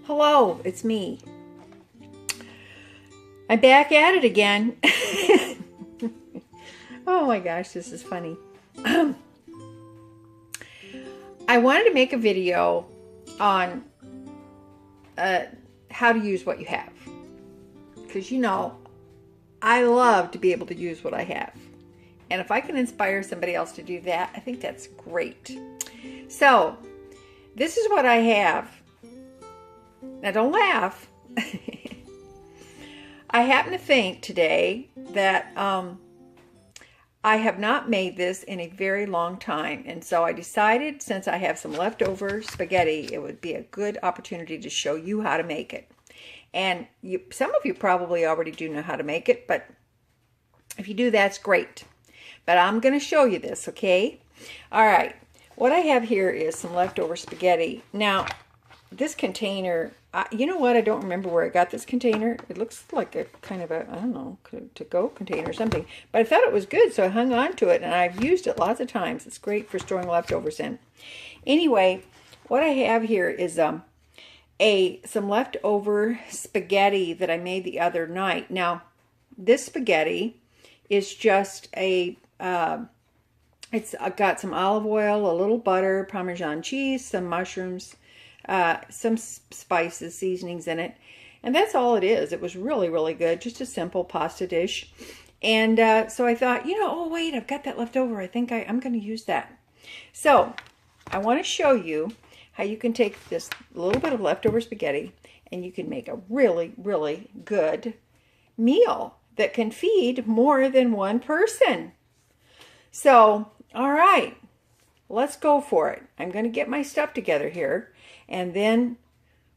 Hello, it's me. I'm back at it again. Oh my gosh, this is funny. I wanted to make a video on how to use what you have. Because I love to be able to use what I have. And if I can inspire somebody else to do that, I think that's great. So, this is what I have. Now don't laugh. I happen to think today that I have not made this in a very long time. And so I decided, since I have some leftover spaghetti, it would be a good opportunity to show you how to make it. And some of you probably already do know how to make it, but if you do, that's great. But I'm going to show you this, okay? All right. What I have here is some leftover spaghetti. Now, this container, you know what? I don't remember where I got this container. It looks like a kind of a, I don't know, to-go container or something. But I thought it was good, so I hung on to it, and I've used it lots of times. It's great for storing leftovers in. Anyway, what I have here is some leftover spaghetti that I made the other night. Now, this spaghetti is just it's got some olive oil, a little butter, Parmesan cheese, some mushrooms, some spices, seasonings in it. And that's all it is. It was really, really good. Just a simple pasta dish. And so I thought, oh, wait, I've got that left over. I think I'm going to use that. So I want to show you how you can take this little bit of leftover spaghetti and you can make a really, really good meal that can feed more than one person. So, all right, let's go for it. I'm going to get my stuff together here, and then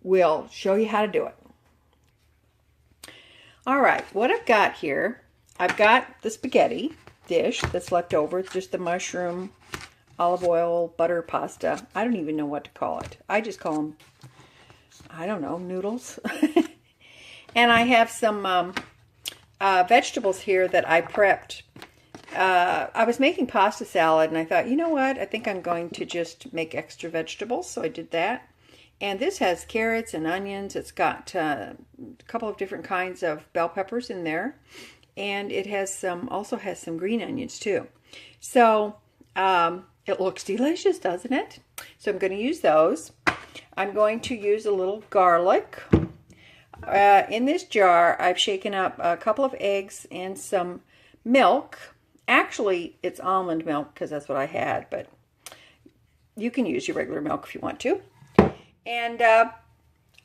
we'll show you how to do it. All right, what I've got here, I've got the spaghetti dish that's left over. It's just the mushroom, olive oil, butter, pasta. I don't even know what to call it. I just call them, I don't know, noodles. And I have some vegetables here that I prepped. I was making pasta salad, and I thought, you know what? I think I'm going to just make extra vegetables, so I did that. And this has carrots and onions. It's got a couple of different kinds of bell peppers in there, and it has also has some green onions too. So it looks delicious, doesn't it? So I'm going to use those. I'm going to use a little garlic. In this jar, I've shaken up a couple of eggs and some milk. Actually, it's almond milk because that's what I had, but you can use your regular milk if you want to. And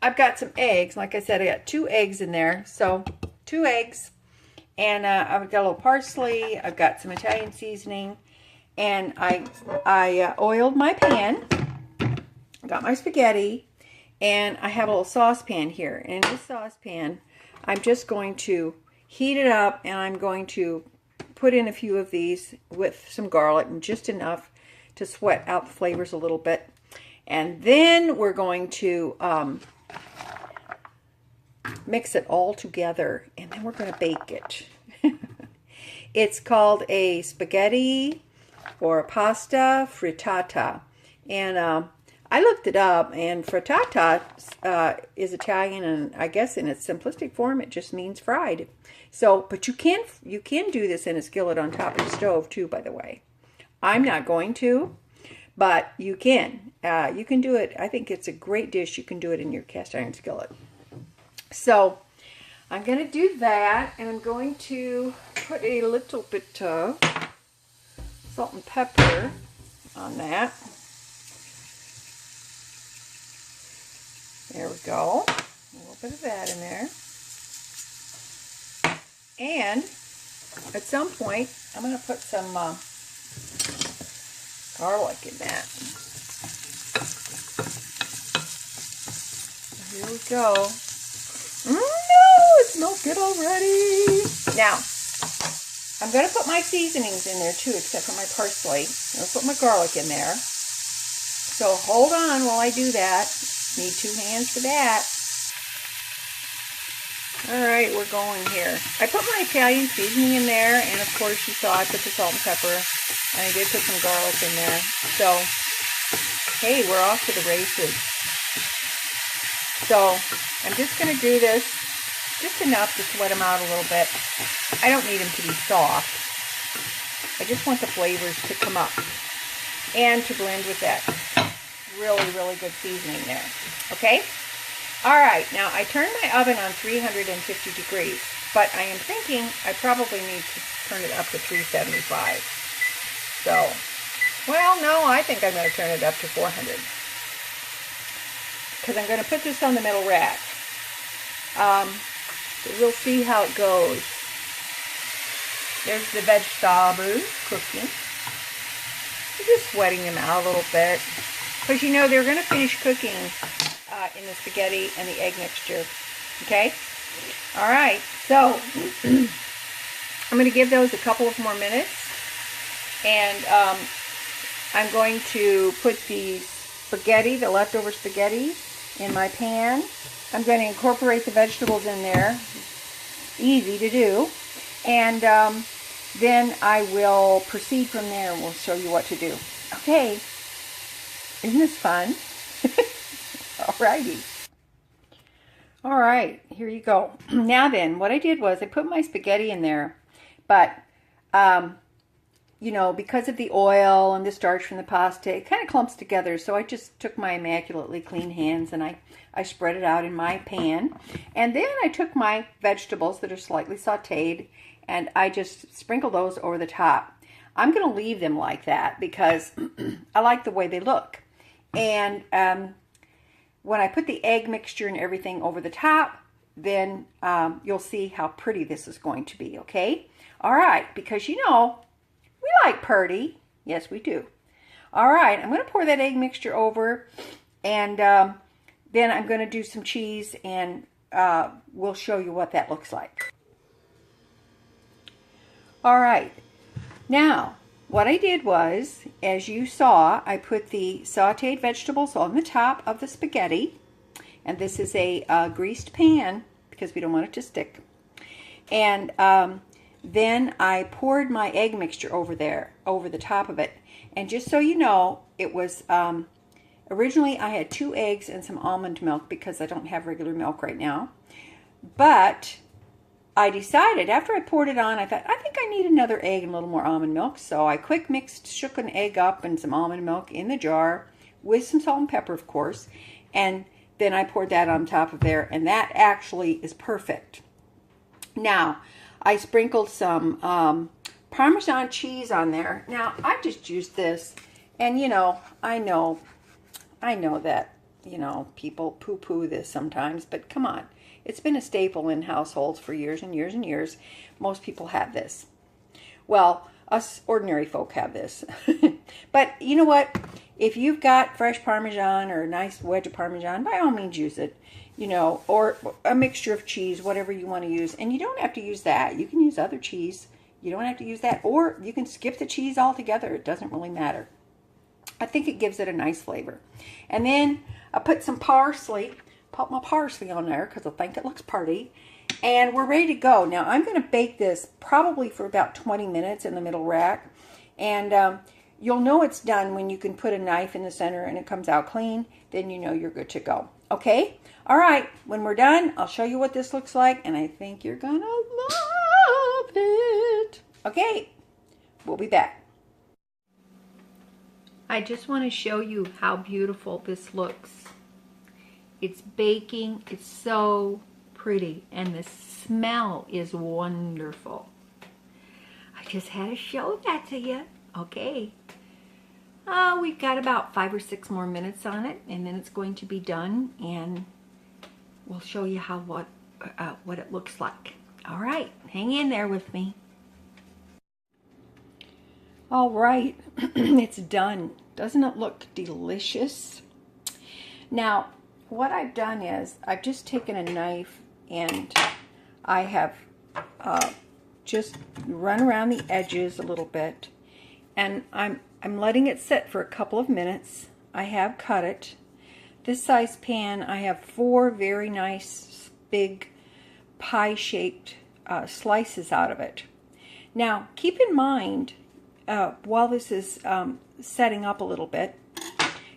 I've got some eggs. Like I said, I got 2 eggs in there. So 2 eggs. And I've got a little parsley. I've got some Italian seasoning. And I oiled my pan. Got my spaghetti. And I have a little saucepan here. And in this saucepan, I'm just going to heat it up, and I'm going to put in a few of these with some garlic, and just enough to sweat out the flavors a little bit. And then we're going to mix it all together, and then we're going to bake it. It's called a spaghetti or a pasta frittata. And I looked it up, and frittata is Italian, and I guess in its simplistic form it just means fried. So, but you can do this in a skillet on top of the stove too, by the way. I'm not going to, but you can. You can do it. I think it's a great dish. You can do it in your cast iron skillet. So, I'm going to do that, and I'm going to put a little bit of salt and pepper on that. There we go. A little bit of that in there. And at some point, I'm going to put some garlic in that. Here we go. No, it smells good already. Now, I'm going to put my seasonings in there too, except for my parsley. I'm going to put my garlic in there. So hold on while I do that. Need 2 hands for that. Alright, we're going here. I put my Italian seasoning in there, and of course you saw I put the salt and pepper, and I did put some garlic in there. So, hey, we're off to the races. So I'm just going to do this just enough to sweat them out a little bit. I don't need them to be soft. I just want the flavors to come up and to blend with that really, really good seasoning there. Okay? All right, now I turned my oven on 350 degrees, but I am thinking I probably need to turn it up to 375. So, well, no, I think I'm going to turn it up to 400. Because I'm going to put this on the middle rack. So we'll see how it goes. There's the vegetables cooking. I'm just sweating them out a little bit. Because you know they're going to finish cooking in the spaghetti and the egg mixture. Okay? Alright, so I'm going to give those a couple of more minutes. And I'm going to put the spaghetti, the leftover spaghetti, in my pan. I'm going to incorporate the vegetables in there. Easy to do. And then I will proceed from there and we'll show you what to do. Okay. Isn't this fun? Alrighty. Alright, here you go. Now then, what I did was I put my spaghetti in there. But, you know, because of the oil and the starch from the pasta, it kind of clumps together. So I just took my immaculately clean hands and I spread it out in my pan. And then I took my vegetables that are slightly sauteed and I just sprinkled those over the top. I'm going to leave them like that because I like the way they look. And when I put the egg mixture and everything over the top, then you'll see how pretty this is going to be, okay? All right, because you know, we like pretty. Yes, we do. All right, I'm going to pour that egg mixture over, and then I'm going to do some cheese, and we'll show you what that looks like. All right, now, what I did was, as you saw, I put the sauteed vegetables on the top of the spaghetti, and this is a greased pan, because we don't want it to stick. And then I poured my egg mixture over there, over the top of it. And just so you know, it was, originally I had 2 eggs and some almond milk because I don't have regular milk right now. But I decided, after I poured it on, I thought, I think I need another egg and a little more almond milk. So I quick mixed, shook an egg up and some almond milk in the jar with some salt and pepper, of course. And then I poured that on top of there, and that actually is perfect. Now, I sprinkled some Parmesan cheese on there. Now, I just used this, and you know, I know that, you know, people poo-poo this sometimes, but come on. It's been a staple in households for years and years and years. Most people have this. Well, us ordinary folk have this. But you know what? If you've got fresh Parmesan or a nice wedge of Parmesan, by all means use it. You know, or a mixture of cheese, whatever you want to use. And you don't have to use that. You can use other cheese. You don't have to use that. Or you can skip the cheese altogether. It doesn't really matter. I think it gives it a nice flavor. And then I put some parsley. Put my parsley on there because I think it looks pretty. And we're ready to go. Now I'm going to bake this probably for about 20 minutes in the middle rack. And you'll know it's done when you can put a knife in the center and it comes out clean. Then you know you're good to go. Okay? All right. When we're done, I'll show you what this looks like. And I think you're going to love it. Okay. We'll be back. I just want to show you how beautiful this looks. It's baking. It's so pretty. And the smell is wonderful. I just had to show that to you. Okay. We've got about 5 or 6 more minutes on it. And then it's going to be done. And we'll show you how what it looks like. All right. Hang in there with me. All right. It's done. Doesn't it look delicious? Now, what I've done is I've just taken a knife and I have just run around the edges a little bit, and I'm letting it sit for a couple of minutes. I have cut it. This size pan, I have 4 very nice big pie-shaped slices out of it. Now, keep in mind, while this is setting up a little bit,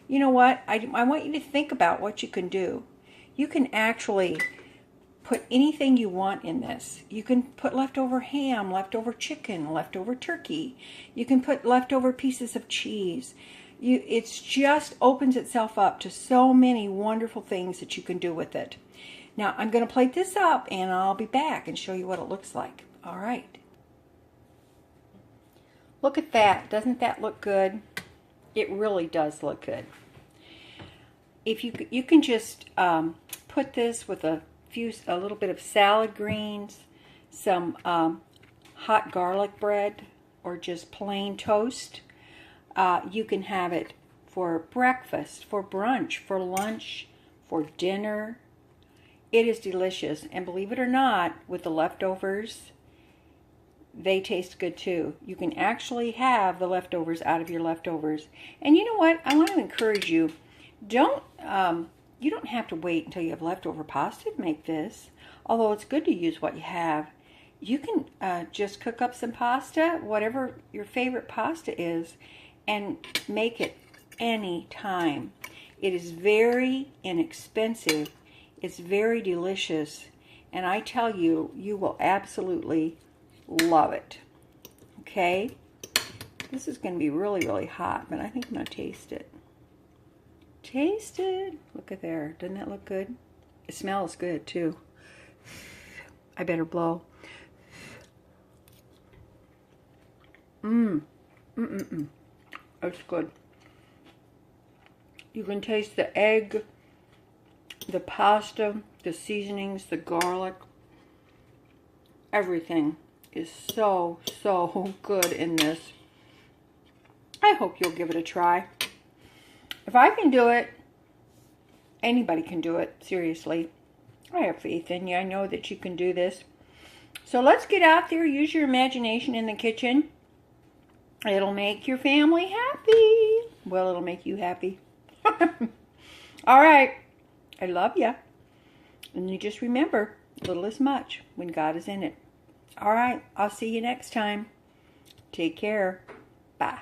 you know what? I want you to think about what you can do. You can actually put anything you want in this. You can put leftover ham, leftover chicken, leftover turkey. You can put leftover pieces of cheese. It's just opens itself up to so many wonderful things that you can do with it. Now, I'm going to plate this up, and I'll be back and show you what it looks like. All right. Look at that. Doesn't that look good? It really does look good. If you can just put this with a little bit of salad greens, some hot garlic bread, or just plain toast. You can have it for breakfast, for brunch, for lunch, for dinner. It is delicious, and believe it or not, with the leftovers, they taste good too. You can actually have the leftovers out of your leftovers. And you know what? I want to encourage you. You don't have to wait until you have leftover pasta to make this. Although it's good to use what you have. You can just cook up some pasta, whatever your favorite pasta is, and make it any time. It is very inexpensive. It's very delicious. And I tell you, you will absolutely love it. Okay? This is going to be really, really hot, but I think I'm going to taste it. Taste it. Look at there. Doesn't that look good? It smells good, too. I better blow. It's good. You can taste the egg, the pasta, the seasonings, the garlic. Everything is so, so good in this. I hope you'll give it a try. If I can do it, anybody can do it, seriously. I have faith in you. I know that you can do this. So let's get out there, use your imagination in the kitchen. It'll make your family happy. Well, it'll make you happy. All right. I love you. And you just remember, little is much when God is in it. All right. I'll see you next time. Take care. Bye.